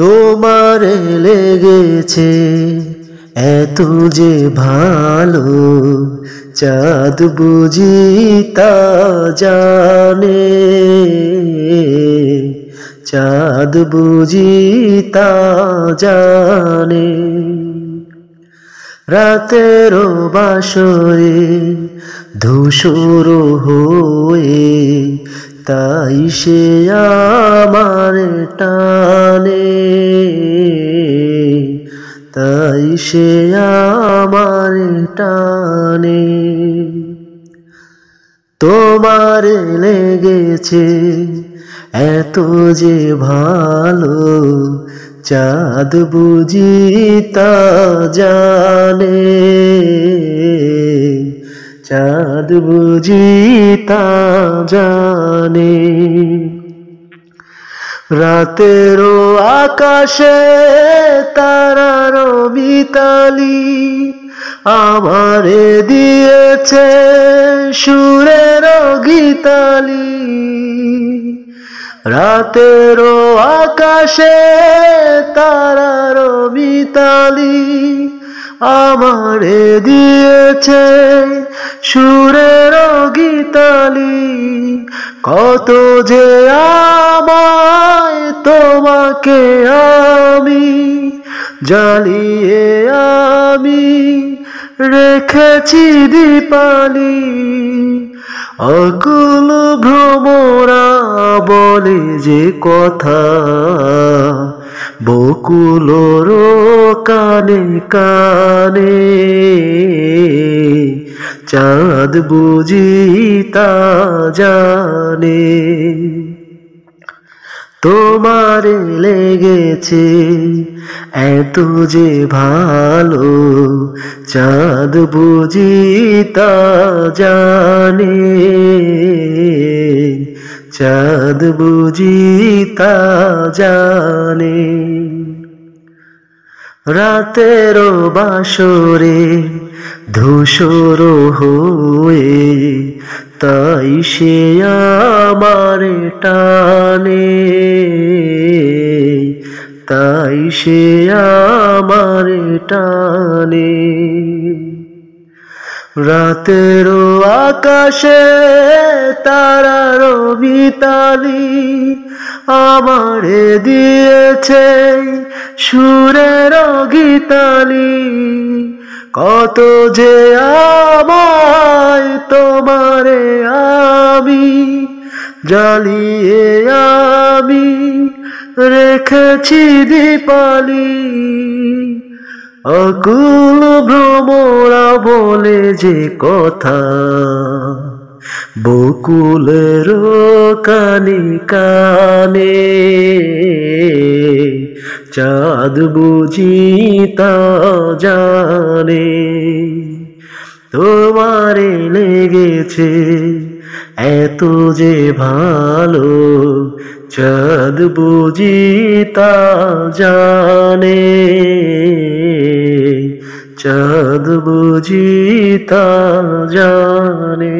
তোমারে লেগেছে এত যে ভালো, চাঁদ বুঝি তা জানে, চাঁদ বুঝি তা জানে। রাতেরও বাসরে ধূসর হয়ে তাই সে আমার টানে, তাই সে আমার টানে। তোমার লেগেছে এত যে ভালো, চাঁদ বুঝি তা জানে, চাঁদ বুঝি তা জানে। রাতেরও আকাশে তারার মিতালি আমারে দিয়েছে সুরের গীতালি। রাতেরও আকাশে তারার মিতালি আমারে দিয়েছে সুরের গীতালি। কত যে আমায় তোমাকে আমি জ্বালিয়ে আমি রেখেছি দীপালি। অকুল ভ্রমরা বলে যে কথা, বকুলর কানে কানে, চাঁদ বুঝি তা জানে। তোমার লেগেছে এত যে ভালো, চাঁদ বুঝি তা জানে, চাঁদ বুঝি তা জানে। রাতেরও বাসরে ধূসর হয়ে তাই সে আমার টানে, তাই সে আমার টানে। রাতেরও আকাশে তারার মিতালি আমারে দিয়েছে সুরের গীতালি। কত যে আমায় তোমারে আমি জ্বালিয়ে আমি রেখেছি দীপালি। অকুল ভ্রমরা বলে যে কথা, বকুলের কানে কানে, চাঁদ বুঝি তা জানে। তোমারে লেগেছে এত যে ভালো, চাঁদ বুঝি তা জানে, চাঁদ বুঝি তা জানে।